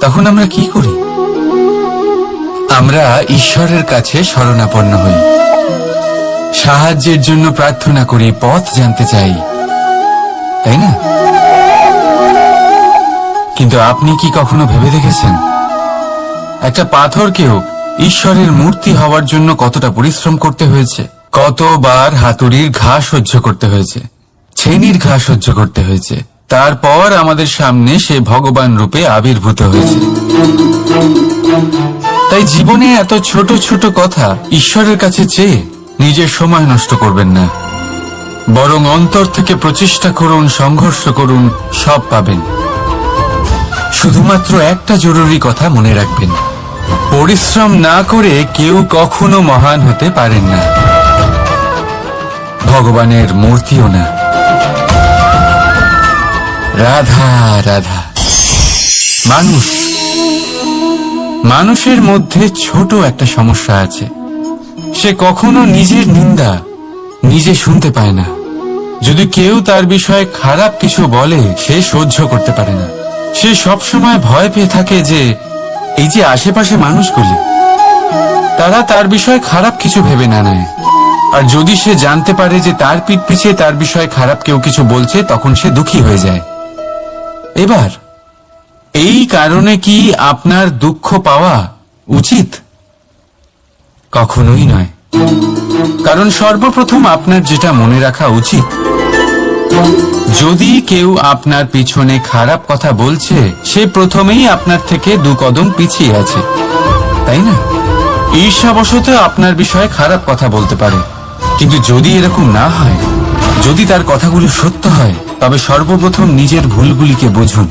তখন আমরা কি করি? আমরা ঈশ্বরের কাছে শরণাপন্ন হই, সাহায্যের জন্য প্রার্থনা করি, পথ জানতে চাই, তাই না? কিন্তু আপনি কি কখনো ভেবে দেখেছেন একটা পাথরকেও ঈশ্বরের মূর্তি হওয়ার জন্য কতটা পরিশ্রম করতে হয়েছে? কতবার হাতুড়ির ঘা সহ্য করতে হয়েছে, ছেনির ঘা সহ্য করতে হয়েছে, তারপর আমাদের সামনে সে ভগবান রূপে আবির্ভূত হয়েছে। তাই জীবনে এত ছোট ছোট কথা ঈশ্বরের কাছে চেয়ে নিজের সময় নষ্ট করবেন না, বরং অন্তর থেকে প্রচেষ্টা করুন, সংঘর্ষ করুন, সব পাবেন। শুধুমাত্র একটা জরুরি কথা মনে রাখবেন, পরিশ্রম না করে কেউ কখনো মহান হতে পারেন না, ভগবানের মূর্তিও না। রাধা রাধা। মানুষের মধ্যে ছোট একটা সমস্যা আছে, সে কখনো নিজের নিন্দা নিজে শুনতে পায় না। যদি কেউ তার বিষয়ে খারাপ কিছু বলে সে সহ্য করতে পারে না। সে সবসময় ভয় পেয়ে থাকে যে এই যে আশেপাশে মানুষগুলি, তারা তার বিষয়ে খারাপ কিছু ভেবে না নেয়। আর যদি সে জানতে পারে যে তার পিঠ পিছিয়ে তার বিষয়ে খারাপ কেউ কিছু বলছে, তখন সে দুঃখী হয়ে যায়। এবার এই কারণে কি আপনার দুঃখ পাওয়া উচিত? কখনোই নয়। কারণ সর্বপ্রথম আপনার যেটা মনে রাখা উচিত, যদি কেউ আপনার পিছনে খারাপ কথা বলছে, সে প্রথমেই আপনার থেকে 2 কদম পিছিয়ে আছে, তাই না? ঈর্ষাবশত আপনার বিষয়ে খারাপ কথা বলতে পারে, কিন্তু যদি এরকম না হয়, যদি তার কথাগুলো সত্য হয়, তবে সর্বপ্রথম নিজের ভুলগুলিকে বুঝুন,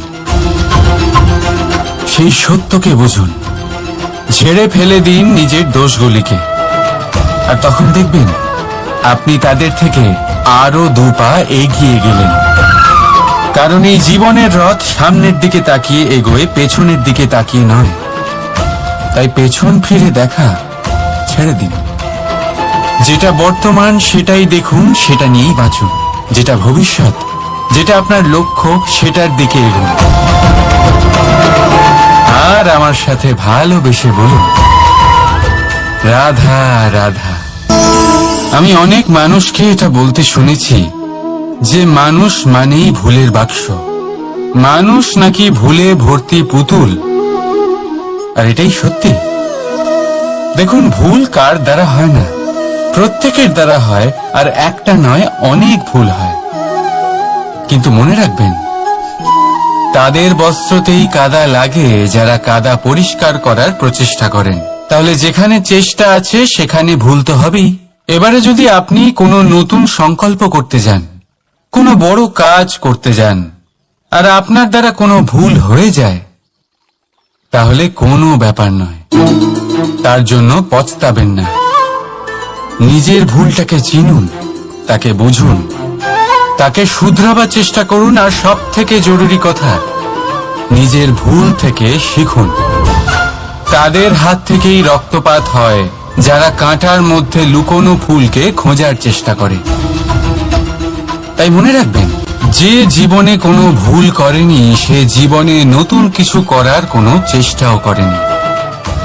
সেই সত্যকে বুঝুন, ঝেড়ে ফেলে দিন নিজের দোষগুলিকে। আর তখন দেখবেন আপনি তাদের থেকে আরো 2 পা এগিয়ে গেলেন। কারণ এই জীবনের রথ সামনের দিকে তাকিয়ে এগোয়, পেছনের দিকে তাকিয়ে নয়। তাই পেছন ফিরে দেখা ছেড়ে দিন। যেটা বর্তমান সেটাই দেখুন, সেটা নিয়েই বাঁচুন। যেটা ভবিষ্যৎ, যেটা আপনার লক্ষ্য, সেটার দিকে এগোন। আর আমার সাথে ভালোবেসে বলুন, রাধা রাধা। আমি অনেক মানুষকে এটা বলতে শুনেছি যে মানুষ মানেই ভুলের বাক্স, মানুষ নাকি ভুলে ভর্তি পুতুল। আর এটাই সত্যি। দেখুন, ভুল কার দ্বারা হয় না, প্রত্যেকের দ্বারা হয়। আর একটা নয়, অনেক ভুল হয়। কিন্তু মনে রাখবেন, তাদের বস্ত্রতেই কাদা লাগে যারা কাদা পরিষ্কার করার প্রচেষ্টা করেন। তাহলে যেখানে চেষ্টা আছে সেখানে ভুল তো হবেই। এবারে যদি আপনি কোনো নতুন সংকল্প করতে যান, কোনো বড় কাজ করতে যান, আর আপনার দ্বারা কোনো ভুল হয়ে যায়, তাহলে কোনো ব্যাপার নয়, তার জন্য পস্তাবেন না। নিজের ভুলটাকে চিনুন, তাকে বুঝুন, তাকে শুধরাবার চেষ্টা করুন। আর সব থেকে জরুরি কথা, নিজের ভুল থেকে শিখুন। তাদের হাত থেকেই রক্তপাত হয় যারা কাঁটার মধ্যে লুকোনো ফুলকে খোঁজার চেষ্টা করে। তাই মনে রাখবেন, যে জীবনে কোনো ভুল করেনি সে জীবনে নতুন কিছু করার কোনো চেষ্টাও করেনি।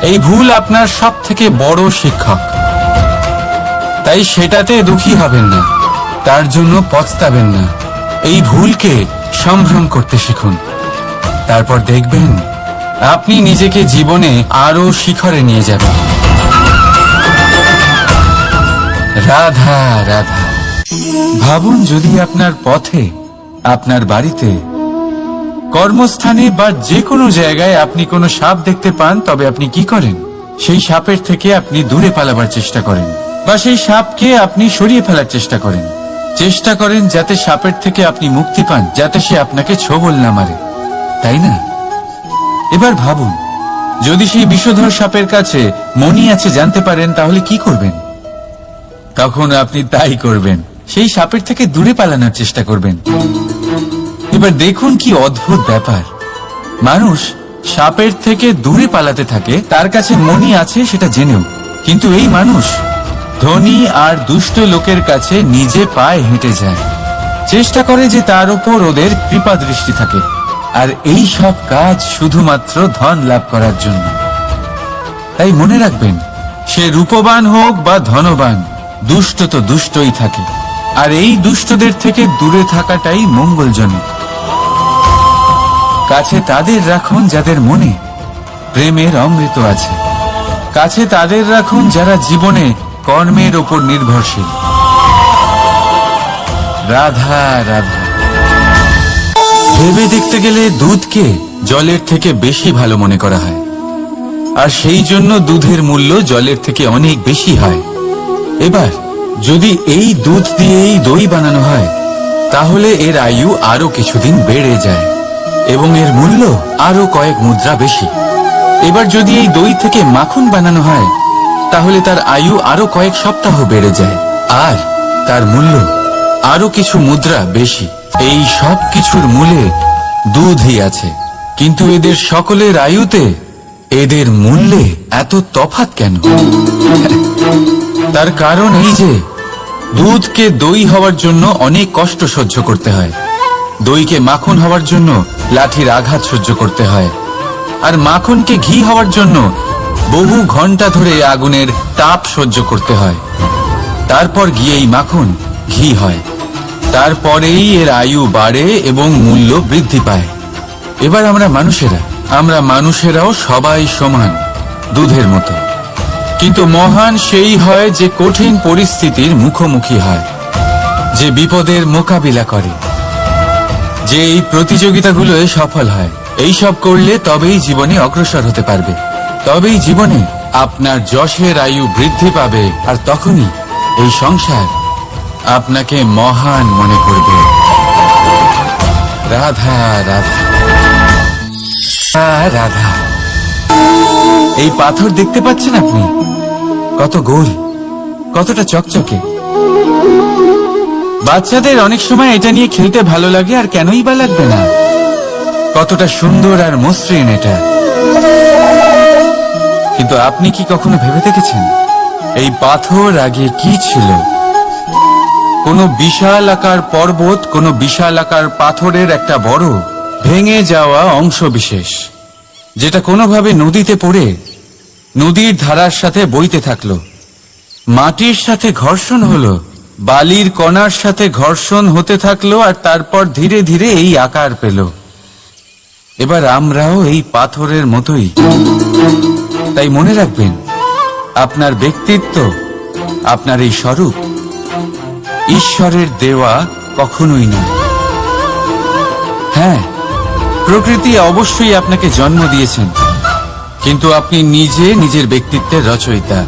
এই ভুল আপনার সব থেকে বড় শিক্ষক। তাই সেটাতে দুঃখী হবেন না, তার জন্য পস্তাবেন না। এই ভুলকে সম্ভ্রম করতে শিখুন। তারপর দেখবেন আপনি নিজেকে জীবনে আরো শিখরে নিয়ে যাবেন। রাধা রাধা। ভাবুন, যদি আপনার পথে, আপনার বাড়িতে, কর্মস্থানে বা যে কোনো জায়গায় আপনি কোনো সাপ দেখতে পান, তবে আপনি কি করেন? সেই সাপের থেকে আপনি দূরে পালাবার চেষ্টা করেন, বা সেই সাপকে আপনি সরিয়ে ফেলার চেষ্টা করেন। চেষ্টা করেন যাতে সাপের থেকে আপনি মুক্তি পান, যাতে সে আপনাকে ছোবল না মারে, তাই না? এবার ভাবুন, যদি সেই বিষধর সাপের কাছে মণি আছে জানতে পারেন, তাহলে কি করবেন? তখন আপনি তাই করবেন, সেই সাপের থেকে দূরে পালানোর চেষ্টা করবেন। এবার দেখুন কি অদ্ভুত ব্যাপার, মানুষ সাপের থেকে দূরে পালাতে থাকে, তার কাছে মণি আছে সেটা জেনেও। কিন্তু এই মানুষ ধনী আর দুষ্ট লোকের কাছে নিজে পায়ে হেঁটে যায়, চেষ্টা করে যে তার উপর ওদের কৃপা দৃষ্টি থাকে। আর এই সব কাজ শুধুমাত্র ধন লাভ করার জন্য। তাই মনে রাখবেন, সে রূপবান হোক বা ধনবান, দুষ্ট তো দুষ্টই থাকে, আর এই দুষ্টদের থেকে দূরে থাকাটাই মঙ্গলজনক। কাছে তাদের রাখুন যাদের মনে প্রেমের অমৃত আছে। কাছে তাদের রাখুন যারা জীবনে কর্মের ওপর নির্ভরশীল। রাধা রাধা। ভেবে দেখতে গেলে দুধকে জলের থেকে বেশি ভালো মনে করা হয়, আর সেই জন্য দুধের মূল্য জলের থেকে অনেক বেশি হয়। এবার যদি এই দুধ দিয়েই দই বানানো হয়, তাহলে এর আয়ু আরো কিছুদিন বেড়ে যায় এবং এর মূল্য আরো কয়েক মুদ্রা বেশি। এবার যদি এই দই থেকে মাখন বানানো হয়, তাহলে তার আয়ু আরো কয়েক সপ্তাহ বেড়ে যায় আর তার মূল্য আরো কিছু মুদ্রা বেশি। এই সব কিছুর মূলে দুধই আছে, কিন্তু এদের সকলের আয়ুতে এদের মূল্যে এত তফাৎ কেন? তার কারণ এই যে দুধকে দই হওয়ার জন্য অনেক কষ্ট সহ্য করতে হয়, দইকে মাখন হওয়ার জন্য লাঠির আঘাত সহ্য করতে হয়, আর মাখনকে ঘি হওয়ার জন্য বহু ঘন্টা ধরে আগুনের তাপ সহ্য করতে হয়। তারপর গিয়েই মাখন ঘি হয়, তারপরেই এর আয়ু বাড়ে এবং মূল্য বৃদ্ধি পায়। এবার আমরা মানুষেরাও সবাই সমান, দুধের মতো, কিন্তু মহান সেই হয় যে কঠিন পরিস্থিতির মুখোমুখি হয়, যে বিপদের মোকাবিলা করে, যে এই প্রতিযোগিতাগুলোয় সফল হয়। এই সব করলে তবেই জীবনে অগ্রসর হতে পারবে, তবেই জীবনে আপনার যশের আয়ু বৃদ্ধি পাবে, আর তখনই এই সংসার আপনাকে মহান মনে করবে। রাধা রাধা রাধা। এই পাথর দেখতে পাচ্ছেন আপনি? কত গোল, কতটা চকচকে। বাচ্চাদের অনেক সময় এটা নিয়ে খেলতে ভালো লাগে, আর কেনই বা লাগবে না? কতটা সুন্দর আর মসৃণ এটা। কিন্তু আপনি কি কখনো ভেবে দেখেছেন এই পাথর আগে কি ছিল? কোনো বিশাল আকার পর্বত, কোনো বিশাল আকার পাথরের একটা বড় ভেঙে যাওয়া অংশ বিশেষ, যেটা কোনোভাবে নদীতে পড়ে নদীর ধারার সাথে বইতে থাকলো, মাটির সাথে ঘর্ষণ হলো, বালির কণার সাথে ঘর্ষণ হতে থাকলো, আর তারপর ধীরে ধীরে এই আকার পেল। এবার আমরাও এই পাথরের মতোই। তাই মনে রাখবেন, আপনার ব্যক্তিত্ব, আপনার এই স্বরূপ ঈশ্বরের দেওয়া কখনোই না। হ্যাঁ, প্রকৃতি অবশ্যই আপনাকে জন্ম দিয়েছেন, কিন্তু আপনি নিজে নিজের ব্যক্তিত্বের রচয়িতা,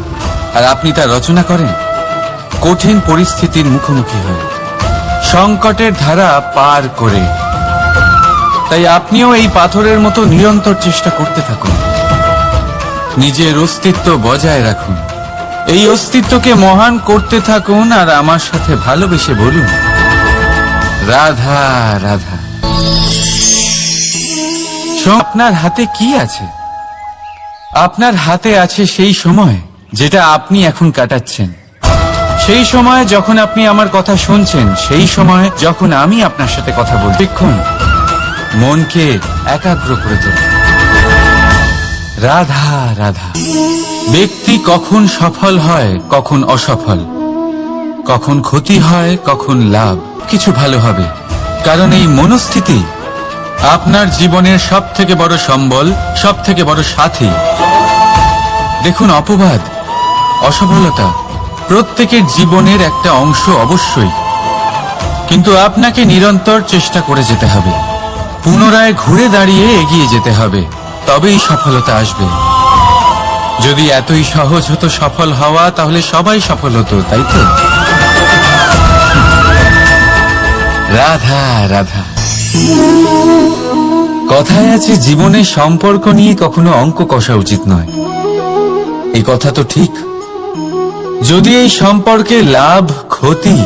আর আপনি তা রচনা করেন কঠিন পরিস্থিতির মুখোমুখি হয়ে, সংকটের ধারা পার করে। তাই আপনিও এই পাথরের মতো নিরন্তর চেষ্টা করতে থাকুন, নিজের অস্তিত্ব বজায় রাখুন, এই অস্তিত্বকে মহান করতে থাকুন, আর আমার সাথে ভালোবেসে বলুন রাধা রাধা। আপনার হাতে কি আছে? আপনার হাতে আছে সেই সময় যেটা আপনি এখন কাটাচ্ছেন, সেই সময় যখন আপনি আমার কথা শুনছেন, সেই সময় যখন আমি আপনার সাথে কথা বলছি। দেখুন, মনকে একাগ্র করে তুলুন। রাধা রাধা। ব্যক্তি কখন সফল হয়, কখন অসফল, কখন ক্ষতি হয়, কখন লাভ, কিছু ভালো হবে, কারণ এই মনস্থিতি আপনার জীবনের সব থেকে বড় সম্বল, সব থেকে বড় সাথী। দেখুন, অপবাদ, অসফলতা প্রত্যেকের জীবনের একটা অংশ অবশ্যই, কিন্তু আপনাকে নিরন্তর চেষ্টা করে যেতে হবে, পুনরায় ঘুরে দাঁড়িয়ে এগিয়ে যেতে হবে, তবেই সফলতা আসবে। যদি এতই সহজ হতো সফল হওয়া, তাহলে সবাই সফল হতো, তাই তো? রাধা রাধা। কথায় আছে, জীবনে সম্পর্ক নিয়ে কখনো অঙ্ক কষা উচিত নয়। এই কথা তো ঠিক। যদি এই সম্পর্কে লাভ, ক্ষতি,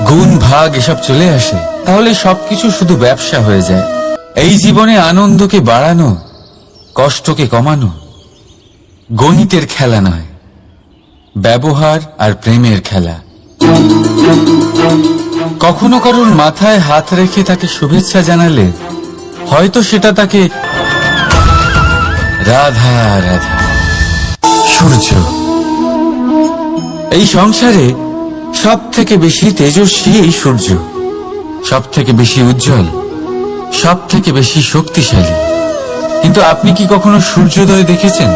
গুণ, ভাগ এসব চলে আসে, তাহলে সবকিছু শুধু ব্যবসা হয়ে যায়। এই জীবনে আনন্দকে বাড়ানো, কষ্টকে কমানো গণিতের খেলা নয়, ব্যবহার আর প্রেমের খেলা। কখনো কারোর মাথায় হাত রেখে তাকে শুভেচ্ছা জানালে হয়তো সেটা তাকে রাধা রাধা। সূর্য এই সংসারে সব থেকে বেশি তেজস্বী, এই সূর্য সব থেকে বেশি উজ্জ্বল, সব থেকে বেশি শক্তিশালী। কিন্তু আপনি কি কখনো সূর্যোদয় দেখেছেন?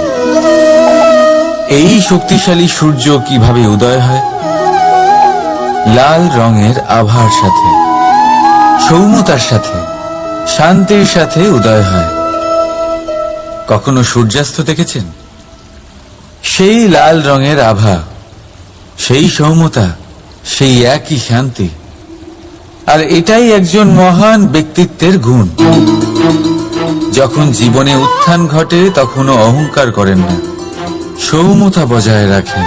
এই শক্তিশালী সূর্য কিভাবে উদয় হয়? লাল রঙের আভার সাথে, সৌম্যতার সাথে, শান্তির সাথে উদয় হয়। কখনো সূর্যাস্ত দেখেছেন? সেই লাল রঙের আভা, সেই সৌম্যতা, সেই একই শান্তি। আর এটাই একজন মহান ব্যক্তিত্বের গুণ। যখন জীবনে উত্থান ঘটে তখনও অহংকার করেন না, সৌম্যতা বজায় রাখেন।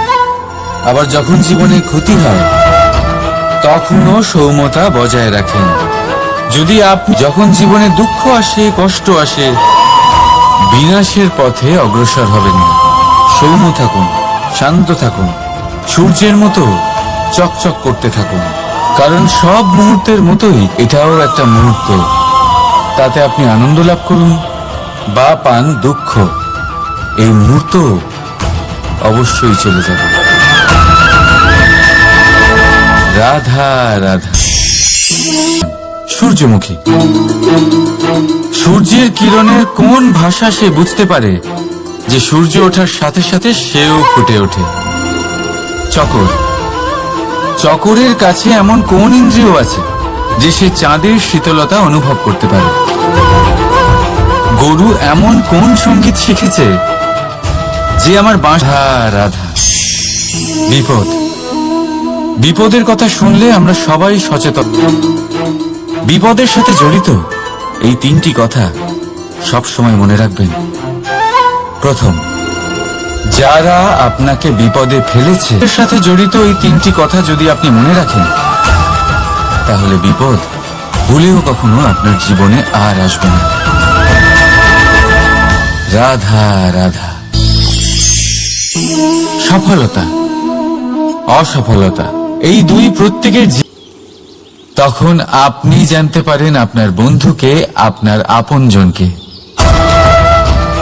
আবার যখন জীবনে ক্ষতি হয় তখনও সৌম্যতা বজায় রাখেন। যদি আপনি যখন জীবনে দুঃখ আসে, কষ্ট আসে, বিনাশের পথে অগ্রসর হবেন না। সৌম্য থাকুন, শান্ত থাকুন, সূর্যের মতো চকচক করতে থাকুন। কারণ সব মুহূর্তের মতোই এটাও একটা মুহূর্ত। তাতে আপনি আনন্দ লাভ করুন বা পান দুঃখ, এই মুহূর্ত অবশ্যই চলে যাবে। রাধা রাধা। সূর্যমুখী সূর্যের কিরণের কোন ভাষা সে বুঝতে পারে যে সূর্য ওঠার সাথে সাথে সেও ফুটে ওঠে। চকর চকরের কাছে এমন কোন ইন্দ্রিয় আছে যে সে চাঁদের শীতলতা অনুভব করতে পারে? গরু এমন কোন সঙ্গীত শিখেছে যে আমার বাঁশা রাধা। বিপদ বিপদের কথা শুনলে আমরা সবাই সচেতন। বিপদের সাথে জড়িত এই তিনটি কথা সব সময় মনে রাখবেন। প্রথম, যারা আপনাকে বিপদে ফেলেছে এর সাথে জড়িত এই তিনটি কথা যদি আপনি মনে রাখেন, তাহলে বিপদ ভুলেও কখনো আপনার জীবনে আর আসবে না। রাধা রাধা। সফলতা অসফলতা এই দুই প্রত্যেকের তখন আপনি জানতে পারেন আপনার বন্ধুকে, আপনার আপনজনকে।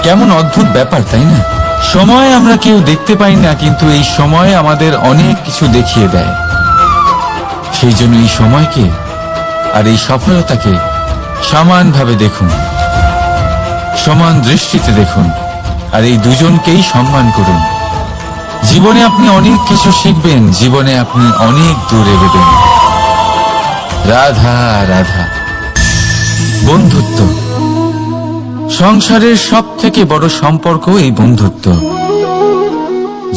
কেমন অদ্ভুত ব্যাপার, তাই না? সময় আমরা কেউ দেখতে পাই না, কিন্তু এই সময় আমাদের অনেক কিছু দেখিয়ে দেয়। সেই জন্য এই সময়কে আর এই সফলতাকে সমানভাবে দেখুন, সমান দৃষ্টিতে দেখুন, আর এই দুজনকেই সম্মান করুন। জীবনে আপনি অনেক কিছু শিখবেন, জীবনে আপনি অনেক দূর এগোবেন। রাধা রাধা। বন্ধুত্ব সংসারের সব থেকে বড় সম্পর্ক এই বন্ধুত্ব।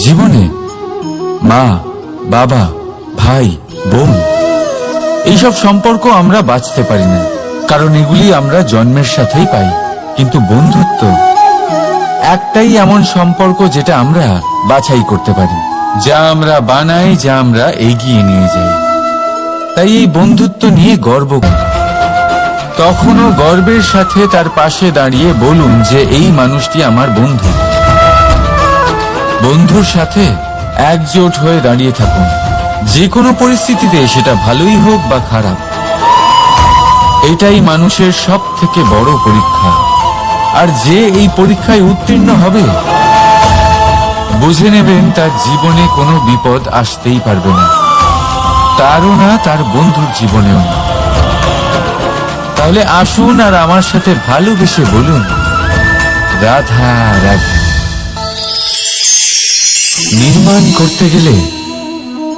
জীবনে মা, বাবা, ভাই, বোন এইসব সম্পর্ক আমরা বাঁচতে পারি না, কারণ এগুলি আমরা জন্মের সাথেই পাই। কিন্তু বন্ধুত্ব একটাই এমন সম্পর্ক যেটা আমরা বাছাই করতে পারি, যা আমরা বানাই, যা আমরা এগিয়ে নিয়ে যাই। তাই এই বন্ধুত্ব নিয়ে গর্ব করি। তখনও গর্বের সাথে তার পাশে দাঁড়িয়ে বলুন যে এই মানুষটি আমার বন্ধু। বন্ধুর সাথে একজোট হয়ে দাঁড়িয়ে থাকুন, যে কোনো পরিস্থিতিতে, সেটা ভালোই হোক বা খারাপ। এটাই মানুষের সব থেকে বড় পরীক্ষা। আর যে এই পরীক্ষায় উত্তীর্ণ হবে, বুঝে নেবেন তার জীবনে কোনো বিপদ আসতেই পারবে না, তারও না, তার বন্ধুর জীবনেও না। তাহলে আসুন আর আমার সাথে ভালোবেসে বলুন রাধা রাধা। নির্মাণ করতে গেলে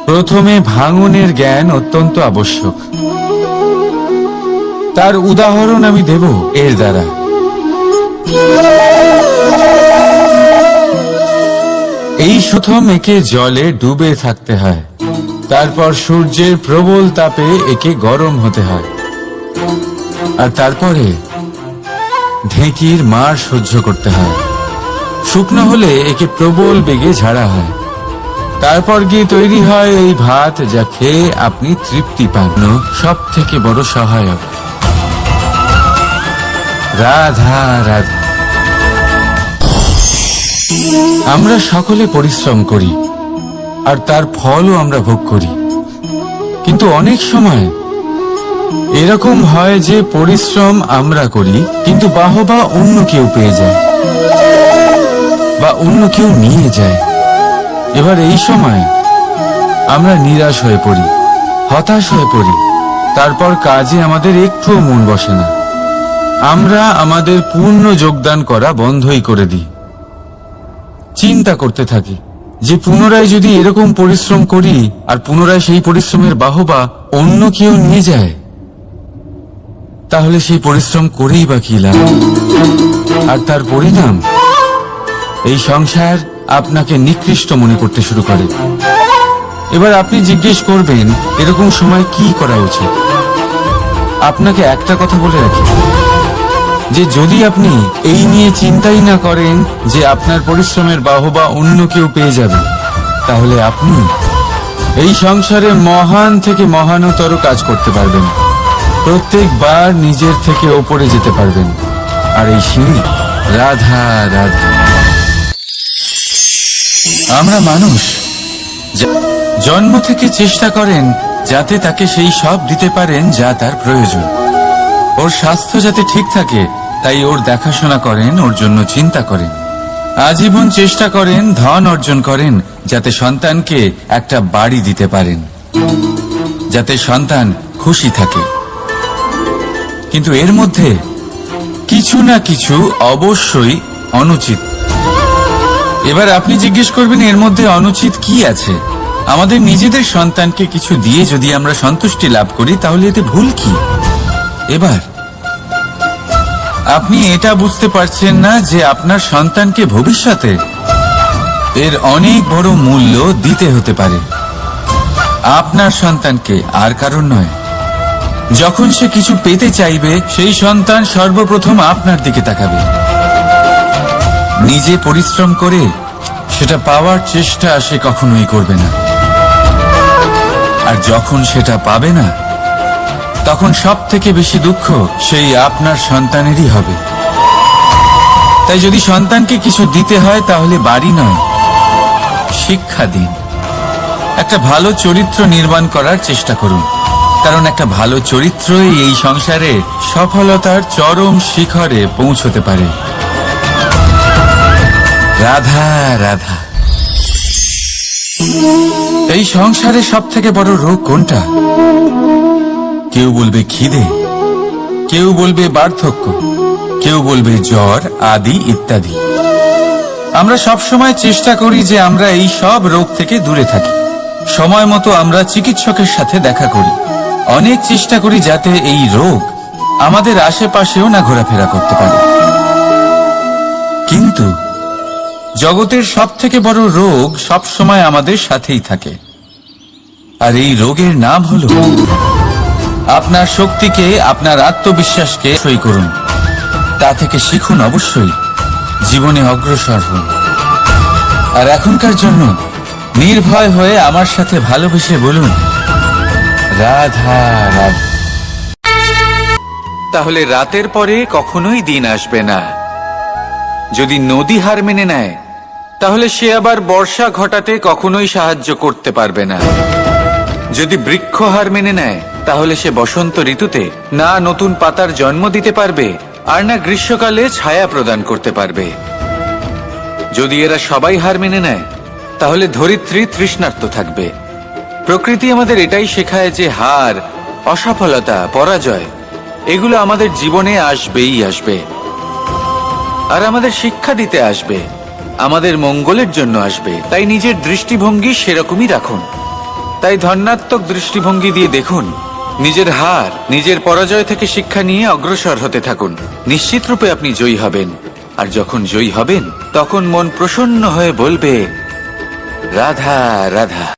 প্রথমে ভাঙনের জ্ঞান অত্যন্ত আবশ্যক। তার উদাহরণ আমি দেব এর দ্বারা। এই প্রথম একে জলে ডুবে থাকতে হয়, তারপর সূর্যের প্রবল তাপে একে গরম হতে হয়, আর তারপরে ঢেঁকির মার সহ্য করতে হয়। শুকনো হলে একে প্রবল বেগে ঝাড়া হয়, তারপর গিয়ে তৈরি হয় এই ভাত, যা খেয়ে আপনি তৃপ্তি পান। সব থেকে বড় সহায়ক। রাধা রাধা। আমরা সকলে পরিশ্রম করি আর তার ফলও আমরা ভোগ করি, কিন্তু অনেক সময় এরকম হয় যে পরিশ্রম আমরা করি কিন্তু বাহবা অন্য কেউ পেয়ে যায় বা অন্য কেউ নিয়ে যায়। এবার এই সময় আমরা নিরাশ হয়ে পড়ি, হতাশ হয়ে পড়ি, তারপর কাজে আমাদের একটুও মন বসে না। আমরা আমাদের পূর্ণ যোগদান করা বন্ধই করে দিই। চিন্তা করতে থাকি যে পুনরায় যদি এরকম পরিশ্রম করি আর পুনরায় সেই পরিশ্রমের বাহবা অন্য কেউ নিয়ে যায়, তাহলে সেই পরিশ্রম করেই বা কি লাভ? আর তার পরিণাম এই সংসার আপনাকে নিকৃষ্ট মনে করতে শুরু করে। এবার আপনি জিজ্ঞেস করবেন এরকম সময় কি করা উচিত। আপনাকে একটা কথা বলে রাখি যে যদি আপনি এই নিয়ে চিন্তাই না করেন যে আপনার পরিশ্রমের বাহবা অন্য কেউ পেয়ে যাবে, তাহলে আপনি এই সংসারে মহান থেকে মহানতর কাজ করতে পারবেন। প্রত্যেকবার নিজের থেকে ওপরে যেতে পারবেন। আর এই সিঁড়ি রাধা রাধা। আমরা মানুষ জন্ম থেকে চেষ্টা করেন যাতে তাকে সেই সব দিতে পারেন যা তার প্রয়োজন। ওর স্বাস্থ্য যাতে ঠিক থাকে তাই ওর দেখাশোনা করেন, ওর জন্য চিন্তা করেন। আজীবন চেষ্টা করেন, ধন অর্জন করেন যাতে সন্তানকে একটা বাড়ি দিতে পারেন, যাতে সন্তান খুশি থাকে। কিন্তু এর মধ্যে কিছু না কিছু অবশ্যই অনুচিত। এবার আপনি জিজ্ঞেস করবেন এর মধ্যে অনুচিত কি আছে? আমাদের নিজেদের সন্তানকে কিছু দিয়ে যদি আমরা সন্তুষ্টি লাভ করি তাহলে এতে ভুল কি? এবার আপনি এটা বুঝতে পারছেন না যে আপনার সন্তানকে ভবিষ্যতে এর অনেক বড় মূল্য দিতে হতে পারে। আপনার সন্তানকে, আর কারণ নয়। যখন সে কিছু পেতে চাইবে সেই সন্তান সর্বপ্রথম আপনার দিকে তাকাবে। নিজে পরিশ্রম করে সেটা পাওয়ার চেষ্টা সে কখনোই করবে না। আর যখন সেটা পাবে না তখন সব থেকে বেশি দুঃখ সেই আপনার সন্তানেরই হবে। তাই যদি সন্তানকে কিছু দিতে হয় তাহলে বাড়ি নয়, শিক্ষা দিন। একটা ভালো চরিত্র নির্মাণ করার চেষ্টা করুন, কারণ একটা ভালো চরিত্রই এই সংসারে সফলতার চরম শিখরে পৌঁছতে পারে। রাধা রাধা। এই সংসারে সব থেকে বড় রোগ কোনটা? কেউ বলবে খিদে, কেউ বলবে বার্ধক্য, কেউ বলবে জ্বর আদি ইত্যাদি। আমরা সব সময় চেষ্টা করি যে আমরা এই সব রোগ থেকে দূরে থাকি। সময় মতো আমরা চিকিৎসকের সাথে দেখা করি। অনেক চেষ্টা করি যাতে এই রোগ আমাদের আশেপাশেও না ঘোরাফেরা করতে পারে। কিন্তু জগতের সব থেকে বড় রোগ সব সময় আমাদের সাথেই থাকে। আর এই রোগের নাম হলো আপনার শক্তিকে, আপনার আত্মবিশ্বাসকে সই করুন। তা থেকে শিখুন, অবশ্যই জীবনে অগ্রসর হন। আর এখনকার জন্য নির্ভয় হয়ে আমার সাথে ভালোবেসে বলুন রাধা রাধা। তাহলে রাতের পরে কখনোই দিন আসবে না। যদি নদী হার মেনে নেয় তাহলে সে আবার বর্ষা ঘটাতে কখনোই সাহায্য করতে পারবে না। যদি বৃক্ষ হার মেনে নেয় তাহলে সে বসন্ত ঋতুতে না নতুন পাতার জন্ম দিতে পারবে আর না গ্রীষ্মকালে ছায়া প্রদান করতে পারবে। যদি এরা সবাই হার মেনে নেয় তাহলে ধরিত্রী তৃষ্ণার্ত থাকবে। প্রকৃতি আমাদের এটাই শেখায় যে হার, অসফলতা, পরাজয় এগুলো আমাদের জীবনে আসবেই আসবে। আর আমাদের শিক্ষা দিতে আসবে, আমাদের মঙ্গলের জন্য আসবে। তাই নিজের দৃষ্টিভঙ্গি সেরকমই রাখুন। তাই ধনাত্মক দৃষ্টিভঙ্গি দিয়ে দেখুন, নিজের হার, নিজের পরাজয় থেকে শিক্ষা নিয়ে অগ্রসর হতে থাকুন। নিশ্চিত রূপে আপনি জয়ী হবেন। আর যখন জয়ী হবেন তখন মন প্রসন্ন হয়ে বলবে রাধা রাধা।